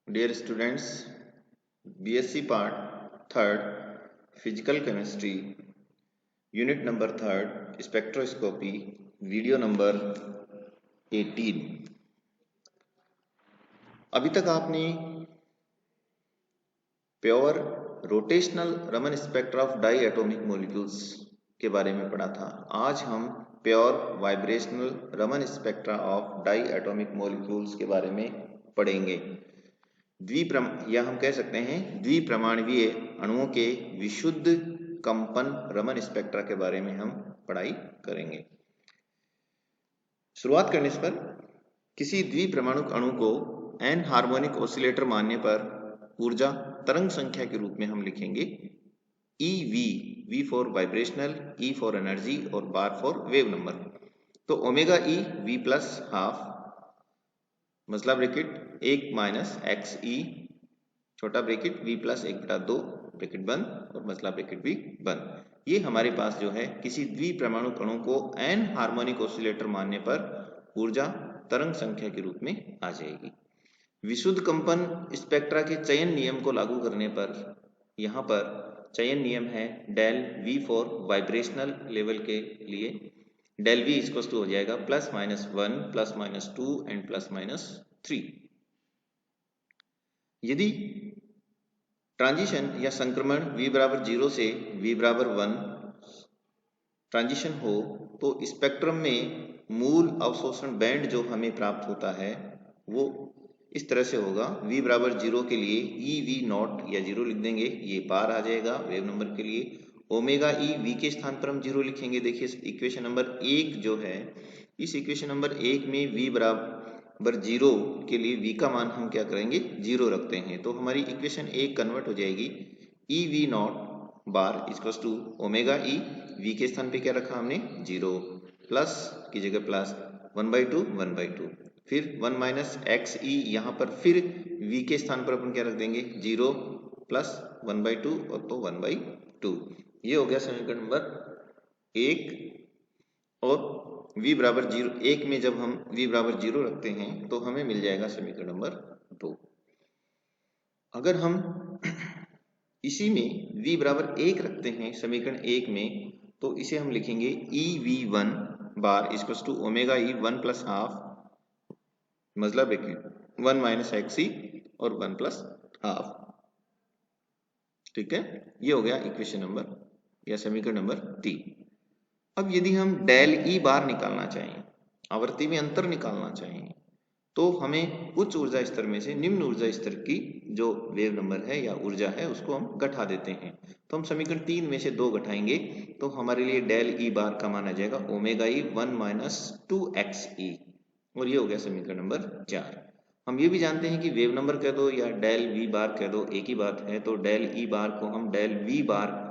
Dear students, BSc Part 3rd, Physical Chemistry, Unit number 3rd, Spectroscopy, Video number 18। अभी तक आपने pure rotational Raman spectra of diatomic molecules के बारे में पढ़ा था। आज हम pure vibrational Raman spectra of diatomic molecules के बारे में पढ़ेंगे। या हम कह सकते हैं द्विप्रमाणवीय अणुओं के विशुद्ध कंपन रमन स्पेक्ट्रा के बारे में हम पढ़ाई करेंगे। शुरुआत करने पर किसी द्विपरमाणुक अणु को एन हार्मोनिक ऑसिलेटर मानने पर ऊर्जा तरंग संख्या के रूप में हम लिखेंगे EV, V for vibrational, E for energy और बार फॉर वेव नंबर। तो omega E V plus half मसला ब्रैकेट 1 माइनस एक्स ई छोटा ब्रैकेट V प्लस 1/2 ब्रैकेट बंद और मसला ब्रैकेट भी बंद। ये हमारे पास जो है किसी द्विपरमाणुक अणु को एन हार्मोनिक ऑसिलेटर मानने पर ऊर्जा तरंग संख्या के रूप में आ जाएगी। विशुद्ध कंपन स्पेक्ट्रा के चयन नियम को लागू करने पर यहाँ पर चयन नियम है del V for vibrational level के लिए डेल V इसको हो जाएगा +-1 +-2 एंड +-3। यदि ट्रांजिशन या संक्रमण V बराबर 0 से V बराबर 1 ट्रांजिशन हो तो स्पेक्ट्रम में मूल अवशोषण बैंड जो हमें प्राप्त होता है वो इस तरह से होगा। V बराबर 0 के लिए EV0 या 0 लिख देंगे, ये पार आ जाएगा वेव नंबर के लिए। ओमेगा E V के स्थान पर हम 0 लिखेंगे। देखिए इक्वेशन नंबर 1 जो है, इस इक्वेशन नंबर 1 में V बराबर 0 के लिए V का मान हम क्या करेंगे 0 रखते हैं, तो हमारी इक्वेशन 1 कन्वर्ट हो जाएगी EV0 bar equals to omega E V के स्थान पे क्या रखा हमने 0 प्लस की जगह प्लस 1/2 फिर 1 माइनस एक्स ई यहाँ पर फिर V के स्थान पर अपन क्या रख देंगे 0 प्लस 1/2 और तो 1/2। ये हो गया समीकरण नंबर 1। और V बराबर 0 1 में जब हम V बराबर 0 रखते हैं तो हमें मिल जाएगा समीकरण नंबर 2। अगर हम इसी में V बराबर 1 रखते हैं समीकरण 1 में तो इसे हम लिखेंगे EV1 bar equals to omega E 1 plus half मसला ब्रैकेट 1 माइनस एक्स ई और 1 प्लस हाफ। ठीक है, ये हो गया इक्वेशन नंबर या समीकरण नंबर 3। अब यदि हम डेल ई बार निकालना चाहें, आवर्ती में अंतर निकालना चाहें, तो हमें उच्च ऊर्जा स्तर में से निम्न ऊर्जा स्तर की जो वेव नंबर है या ऊर्जा है उसको हम घटा देते हैं। तो हम समीकरण 3 में से 2 घटाएंगे तो हमारे लिए डेल ई बार का मान आ जाएगा ओमेगा ई 1 माइनस 2x ई, और ये हो गया समीकरण नंबर 4। हम ये भी जानते हैं कि वेव नंबर कह दो या डेल वी बार कह दो एक ही बात है, तो डेल ई बार को हम डेल वी बार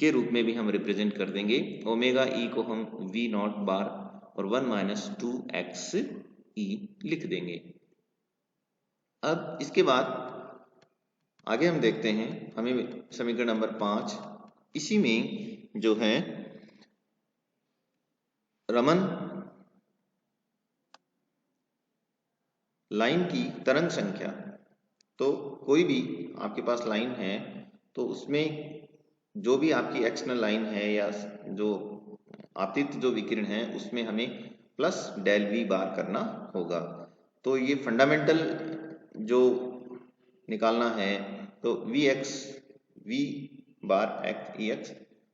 के रूप में भी हम रिप्रेजेंट कर देंगे। ओमेगा ई को हम V0 बार और 1 माइनस 2x ई लिख देंगे। अब इसके बाद आगे हम देखते हैं, हमें समीकरण नंबर 5 इसी में जो है रमन लाइन की तरंग संख्या, तो कोई भी आपके पास लाइन है तो उसमें जो भी आपकी एक्सटर्नल लाइन है या जो आपतित जो विकिरण है उसमें हमें प्लस डेल वी बार करना होगा। तो ये फंडामेंटल जो निकालना है तो v bar x e x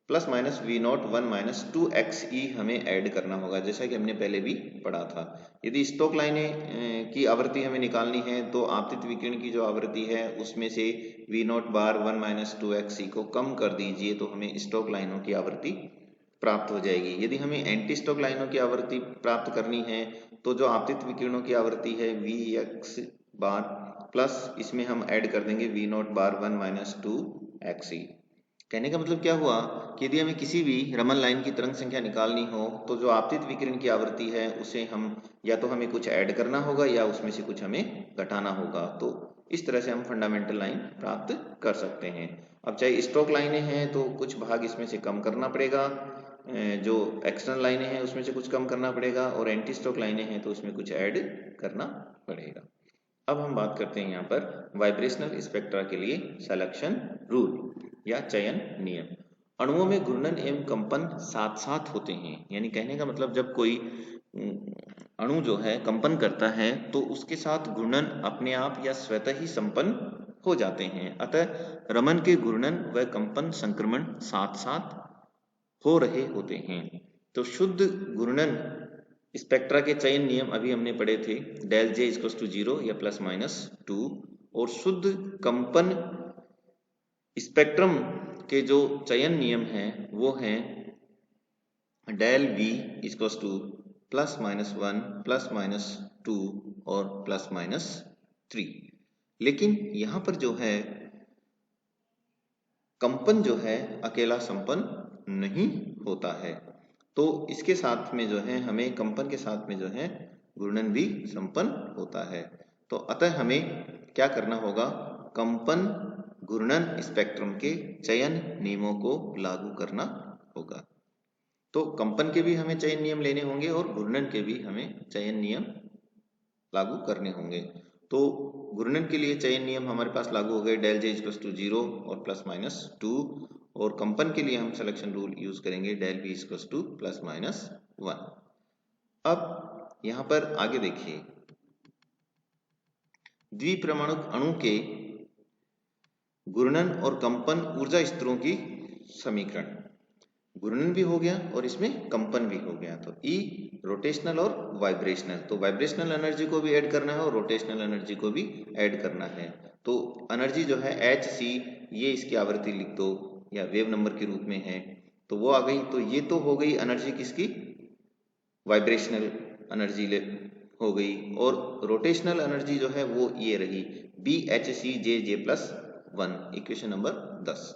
plus minus V0 1 minus 2x e हमें ऐड करना होगा, जैसा कि हमने पहले भी पढ़ा था। यदि स्टोक लाइनें की आवृत्ति हमें निकालनी है तो आपतित विकिरण की जो आवृत्ति है उसमें से V0 बार 1 माइनस 2x ई को कम कर दीजिए तो हमें स्टोक लाइनों की आवृत्ति प्राप्त हो जाएगी। यदि हमें एंटी स्टोक लाइनों की आवृत्ति प्राप्त करनी है तो जो आपतित विकिरणों की आवृत्ति है Vx बार प्लस इसमें हम ऐड कर देंगे V0 बार 1 माइनस 2x ई। कहने का मतलब क्या हुआ कि यदि हमें किसी भी रमन लाइन की तरंग संख्या निकालनी हो तो जो आपतित विकिरण की आवृत्ति है उसे हम या तो हमें कुछ ऐड करना होगा या उसमें से कुछ हमें घटाना होगा। तो इस तरह से हम फंडामेंटल लाइन प्राप्त कर सकते हैं। अब चाहे स्टोक लाइनें हैं तो कुछ भाग इसमें से कम करना पड़ेगा, जो एक्सटर्नल लाइनें हैं उसमें से कुछ कम करना पड़ेगा, और एंटी स्टोक लाइनें हैं तो उसमें कुछ ऐड करना पड़ेगा। अब हम बात करते हैं यहाँ पर वाइब्रेशनल स्पेक्ट्रा के लिए सिलेक्शन रूल या चयन नियम। अणुओं में घूर्णन एवं कंपन साथ साथ होते हैं, यानी कहने का मतलब जब कोई अणु जो है कंपन करता है तो उसके साथ घूर्णन अपने आप या स्वतः ही संपन्न हो जाते हैं। अतः रमन के घूर्णन व कंपन संक्रमण साथ साथ हो रहे होते हैं। तो शुद्ध घूर्णन स्पेक्ट्रा के चयन नियम अभी हमने पढ़े थे, डेल जे इक्वल्स टू 0 या +-2, और शुद्ध कंपन स्पेक्ट्रम के जो चयन नियम हैं वो हैं डेल वी इक्वल्स टू +-1, +-2 और +-3। लेकिन यहाँ पर जो है कंपन जो है अकेला संपन्न नहीं होता है, तो इसके साथ में जो है हमें कंपन के साथ में जो है घूर्णन भी संपन्न होता है। तो अतः हमें क्या करना होगा, कंपन घूर्णन स्पेक्ट्रम के चयन नियमों को लागू करना होगा। तो कंपन के भी हमें चयन नियम लेने होंगे और घूर्णन के भी हमें चयन नियम लागू करने होंगे। तो घूर्णन के लिए चयन नियम हमारे पास लागू हो गए, डेल जे इक्वल्स टू 0 और +-2, और कंपन के लिए हम सिलेक्शन रूल यूज करेंगे डेल वी इक्वल्स टू +-1। अब यहाँ पर आगे देखिए, द्विपरमाणुक अणु के घूर्णन और कंपन ऊर्जा स्तरों की समीकरण, घूर्णन भी हो गया और इसमें कंपन भी हो गया। तो ई रोटेशनल और वाइब्रेशनल, तो वाइब्रेशनल एनर्जी को भी ऐड करना है और रोटेशनल एनर्जी को भी ऐड करना है। तो एनर्जी जो है एच सी, ये इसकी आवृत्ति लिख दो या वेव नंबर के रूप में है, तो वो आ गई। तो ये तो हो गई एनर्जी किसकी, वाइब्रेशनल एनर्जी हो गई, और रोटेशनल एनर्जी जो है वो ये रही बी एच सी जे जे +1, इक्वेशन नंबर 10।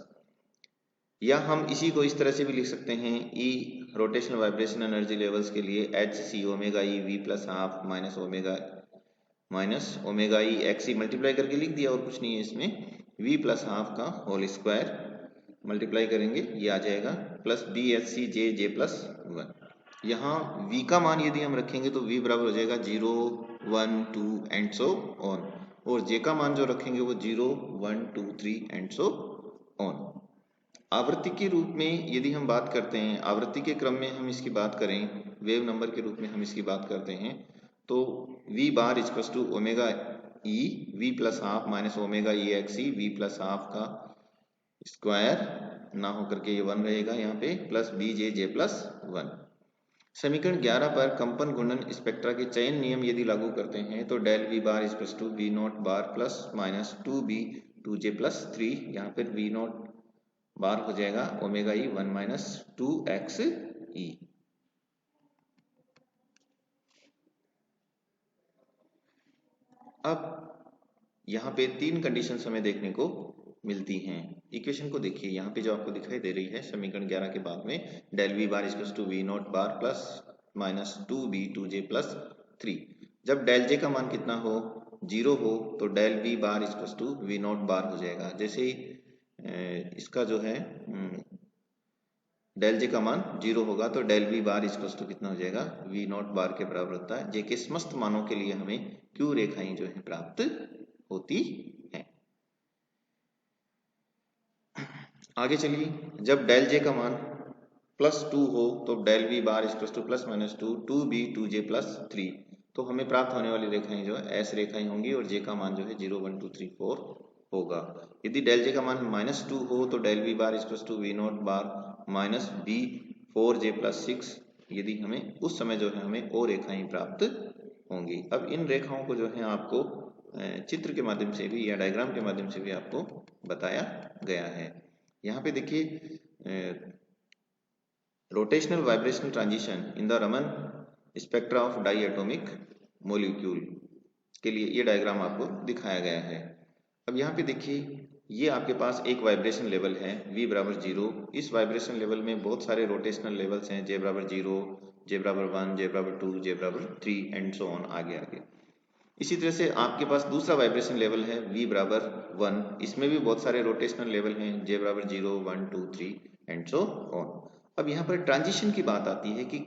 या हम इसी को इस तरह से भी लिख सकते हैं, E rotational vibration energy levels के लिए H C omega E V +½ minus omega ई एक्स ई मल्टीप्लाई करके लिख दिया, और कुछ नहीं है इसमें, v +½ का होल स्क्वायर मल्टीप्लाई करेंगे ये आ जाएगा, प्लस बी एच सी जे जे +1। यहाँ v का मान यदि हम रखेंगे तो v बराबर हो जाएगा 0, 1, 2 एंड सो ऑन, और j का मान जो रखेंगे वो 0, 1, 2, 3 एंड सो ऑन। आवृत्ति के रूप में यदि हम बात करते हैं, आवृत्ति के क्रम में हम इसकी बात करें, वेव नंबर के रूप में हम इसकी बात करते हैं, तो v bar equals to omega E V +½ minus omega E x e we +½ का स्क्वायर ना होकर के ये 1 रहेगा यहाँ पे, प्लस बी जे जे +1। समीकरण 11 पर कंपन घूर्णन स्पेक्ट्रा के चयन नियम यदि लागू करते हैं तो del V bar equals to V naught bar +-2b 2j +3, यहाँ पर वी नॉट बार हो जाएगा ओमेगा ई 1 - 2x ई। अब यहाँ पे 3 कंडीशंस हमें देखने को मिलती हैं। इक्वेशन को देखिए, यहाँ पे जो आपको दिखाई दे रही है समीकरण 11 के बाद में del V bar equals to V naught bar +-2b 2j +3। जब डेल जे का मान कितना हो, 0 हो, तो del V bar equals to V naught bar हो जाएगा। जैसे ही इसका जो है डेल जे का मान 0 होगा तो del V bar equals to कितना हो जाएगा, वी नॉट बार के बराबर होता है। जे के समस्त मानों के लिए हमें क्यू रेखाएं जो है प्राप्त होती हैं। आगे चलिए, जब डेल जे का मान +2 हो तो del V bar equals to +-2 2b 2j +3, तो हमें प्राप्त होने वाली रेखाएं जो है एस रेखाएं होंगी और जे का मान जो है 0, 1, 2, 3, 4 होगा। यदि डेल जे का मान -2 हो तो del V bar equals to V naught bar -b 4j +6, यदि हमें उस समय जो है हमें ओ रेखाएं प्राप्त होंगी। अब इन रेखाओं को जो है आपको चित्र के माध्यम से भी या डायग्राम के माध्यम से भी आपको बताया गया है। यहाँ पे देखिए, rotational vibrational transition in the Raman spectra of diatomic molecule के लिए ये डायग्राम आपको दिखाया गया है। अब यहाँ पे देखिए, ये आपके पास एक वाइब्रेशन लेवल है v बराबर 0। इस वाइब्रेशन लेवल में बहुत सारे रोटेशनल लेवल्स हैं, j बराबर 0, j बराबर 1, j बराबर 2, j बराबर 3 एंड सो ऑन, आगे आगे। इसी तरह से आपके पास दूसरा वाइब्रेशन लेवल है v बराबर 1, इसमें भी बहुत सारे रोटेशनल लेवल हैं, j बराबर 0, 1, 2, 3 एंड सो ऑन। अब यहाँ पर ट्रांजिशन की बात आती है कि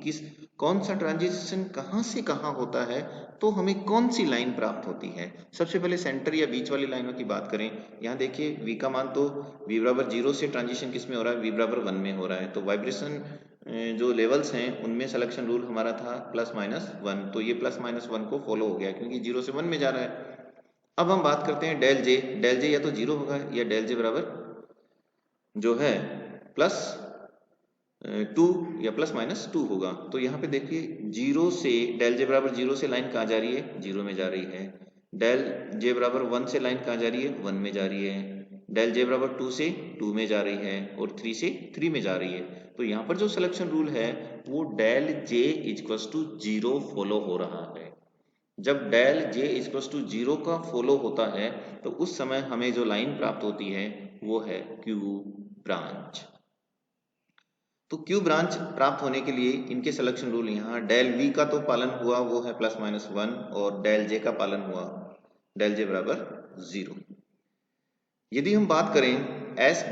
कौन सा ट्रांजिशन कहाँ से कहाँ होता है, तो हमें कौन सी लाइन प्राप्त होती है। सबसे पहले सेंटर या बीच वाली लाइनों की बात करें। यहाँ देखिए v का मान तो v बराबर 0 से ट्रांजिशन किस में हो रहा है, v बराबर 1 में हो रहा है। तो वाइब्रेशन जो लेवल्स हैं उनमें सिलेक्शन रूल हमारा था +-1, तो ये +-1 को फॉलो हो गया क्योंकि 0 से 1 में जा रहा है। अब हम बात करते हैं डेल जे या तो 0 होगा या डेल जे बराबर जो है +2 या +-2 होगा। तो यहाँ पे देखिए 0 से डेल जे बराबर 0 से लाइन कहाँ जा रही है, 0 में जा रही है। डेल जे बराबर 1 से लाइन कहाँ जा रही है, 1 में जा रही है। डेल जे बराबर 2 से 2 में जा रही है और 3 से 3 में जा रही है। तो यहाँ पर जो सिलेक्शन रूल है वो del J equals to 0 follow हो रहा है। जब डेल जे इक्वल्स टू 0 का फॉलो होता है तो उस समय हमें जो लाइन प्राप्त होती है वो है क्यू ब्रांच। तो क्यू ब्रांच प्राप्त होने के लिए इनके सिलेक्शन रूल यहाँ डेल वी का तो पालन हुआ, वो है +-1, और डेल जे का पालन हुआ, डेल जे बराबर 0। यदि हम बात करें एस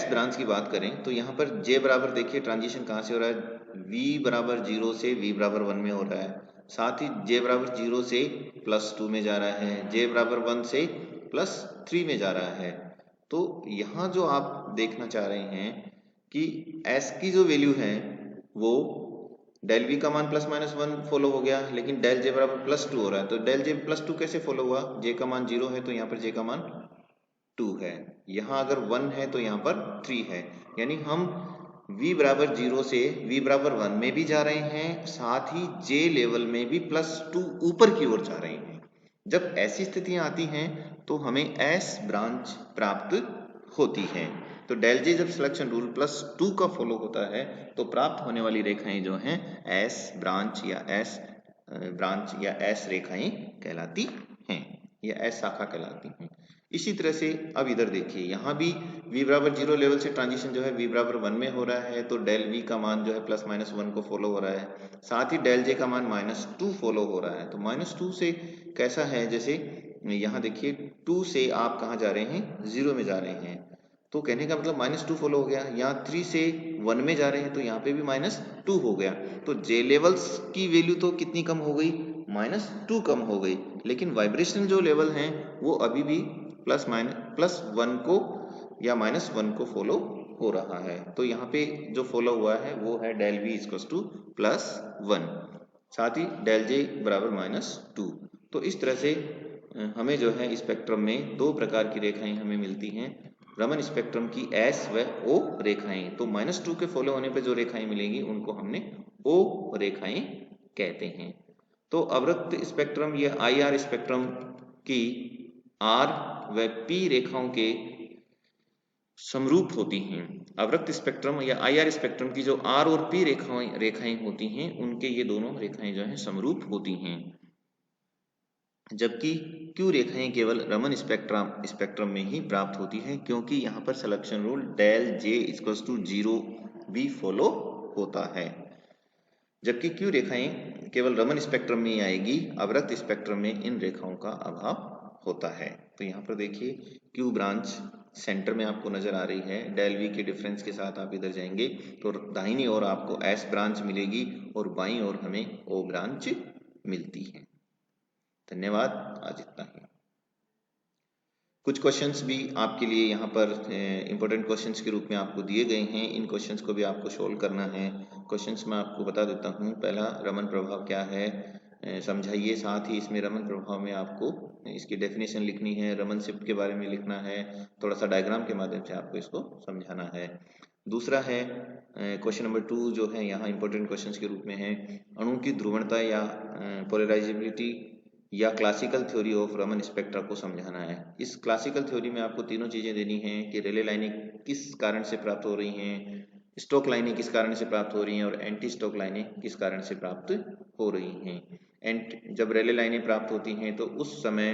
ब्रांच की बात करें तो यहाँ पर जे बराबर देखिए ट्रांजिशन कहाँ से हो रहा है, v बराबर 0 से v बराबर 1 में हो रहा है। साथ ही जे बराबर 0 से +2 में जा रहा है, जे बराबर 1 से +3 में जा रहा है। तो यहाँ जो आप देखना चाह रहे हैं कि s की जो वैल्यू है वो डेल v का मान +-1 फॉलो हो गया, लेकिन डेल j बराबर +2 हो रहा है। तो डेल j +2 कैसे फॉलो हुआ, j का मान 0 है तो यहाँ पर j का मान 2 है। यहाँ अगर 1 है तो यहाँ पर 3 है, यानी हम v बराबर 0 से v बराबर 1 में भी जा रहे हैं, साथ ही j लेवल में भी +2 ऊपर की ओर जा रहे हैं। जब ऐसी स्थितियां आती हैं तो हमें S ब्रांच प्राप्त होती है। तो डेल जे जब सिलेक्शन रूल +2 का फॉलो होता है तो प्राप्त होने वाली रेखाएं जो हैं S ब्रांच या S रेखाएं कहलाती हैं या S शाखा कहलाती हैं। इसी तरह से अब इधर देखिए, यहाँ भी v बराबर 0 लेवल से ट्रांजिशन जो है v बराबर 1 में हो रहा है, तो डेल v का मान जो है +-1 को फॉलो हो रहा है। साथ ही डेल j का मान -2 फॉलो हो रहा है। तो -2 से कैसा है, जैसे यहाँ देखिए 2 से आप कहाँ जा रहे हैं, 0 में जा रहे हैं, तो कहने का मतलब -2 फॉलो हो गया। यहाँ 3 से 1 में जा रहे हैं तो यहाँ पे भी -2 हो गया। तो जे लेवल्स की वैल्यू तो कितनी कम हो गई, -2 कम हो गई, लेकिन वाइब्रेशन जो लेवल हैं वो अभी भी +1 को या -1 को फॉलो हो रहा है। तो यहाँ पे जो फॉलो हुआ है वो है डेल v इक्वल्स टू +1, साथ ही डेल j बराबर -2। तो इस तरह से हमें जो है स्पेक्ट्रम में दो प्रकार की रेखाएं हमें मिलती हैं, रमन स्पेक्ट्रम की S व O रेखाएं। तो -2 के फॉलो होने पे जो रेखाएं मिलेंगी उनको हमने O रेखाएं कहते हैं। तो अवृत्त स्पेक्ट्रम या IR स्पेक्ट्रम की R व P रेखाओं के समरूप होती हैं। अवृत्त स्पेक्ट्रम या IR स्पेक्ट्रम की जो R और P रेखाएं होती हैं उनके ये दोनों रेखाएं जो हैं समरूप होती हैं, जबकि Q रेखाएं केवल रमन स्पेक्ट्रम में ही प्राप्त होती हैं, क्योंकि यहाँ पर selection rule del J equals to 0 भी फॉलो होता है। जबकि Q रेखाएं केवल रमन स्पेक्ट्रम में ही आएगी, अवृत्त स्पेक्ट्रम में इन रेखाओं का अभाव होता है। तो यहाँ पर देखिए Q ब्रांच सेंटर में आपको नजर आ रही है, डेल V के डिफरेंस के साथ आप इधर जाएंगे तो दाहिनी ओर आपको S ब्रांच मिलेगी और बाईं ओर हमें O ब्रांच मिलती है। धन्यवाद, आज इतना ही। कुछ क्वेश्चंस भी आपके लिए यहाँ पर इंपॉर्टेंट क्वेश्चंस के रूप में आपको दिए गए हैं, इन क्वेश्चंस को भी आपको सोल्व करना है। क्वेश्चंस मैं आपको बता देता हूँ। पहला, रमन प्रभाव क्या है समझाइए, साथ ही इसमें रमन प्रभाव में आपको इसकी डेफिनेशन लिखनी है, रमन शिफ्ट के बारे में लिखना है, थोड़ा सा डायग्राम के माध्यम से आपको इसको समझाना है। दूसरा है क्वेश्चन नंबर 2 जो है यहाँ इंपॉर्टेंट क्वेश्चंस के रूप में है, अणु की ध्रुवणता या पोलराइजेबिलिटी या classical theory of Raman spectra को समझाना है। इस क्लासिकल थ्योरी में आपको तीनों चीजें देनी हैं कि रेले लाइनें किस कारण से प्राप्त हो रही हैं, स्टोक लाइनें किस कारण से प्राप्त हो रही हैं और एंटी स्टोक लाइनें किस कारण से प्राप्त हो रही हैं। जब रेले लाइनें प्राप्त होती हैं तो उस समय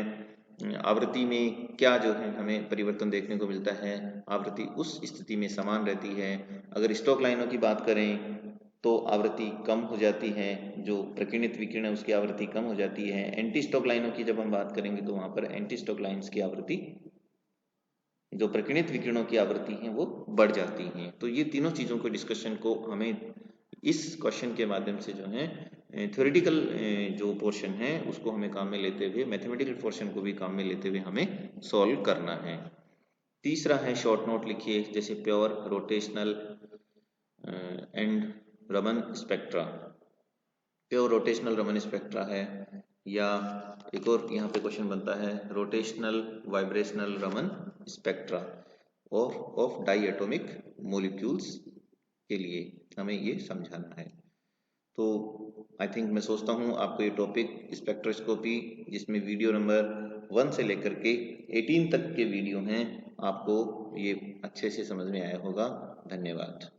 आवृत्ति में क्या जो है हमें परिवर्तन देखने को मिलता है, आवृत्ति उस स्थिति में समान रहती है। अगर स्टोक लाइनों की बात करें तो आवृत्ति कम हो जाती है, जो प्रकीर्णित विकिरण है उसकी आवृत्ति कम हो जाती है। एंटी स्टोक लाइनों की जब हम बात करेंगे तो वहां पर एंटी स्टोक लाइन्स की आवृत्ति जो प्रकीर्णित विकिरणों की आवृत्ति है वो बढ़ जाती हैं। तो ये तीनों चीज़ों को डिस्कशन को हमें इस क्वेश्चन के माध्यम से जो है थ्योरेटिकल जो पोर्शन है उसको हमें काम में लेते हुए मैथमेटिकल पोर्शन को भी काम में लेते हुए हमें सॉल्व करना है। तीसरा है शॉर्ट नोट लिखिए, जैसे pure rotational and Raman spectra, pure rotational Raman spectra है, या एक और यहाँ पे क्वेश्चन बनता है रोटेशनल वाइब्रेशनल रमन स्पेक्ट्रा और ऑफ डाई एटॉमिक मॉलिक्यूल्स के लिए हमें ये समझाना है। तो आई थिंक मैं सोचता हूँ आपको ये टॉपिक स्पेक्ट्रोस्कोपी, जिसमें वीडियो नंबर 1 से लेकर के 18 तक के वीडियो हैं, आपको ये अच्छे से समझ में आया होगा। धन्यवाद।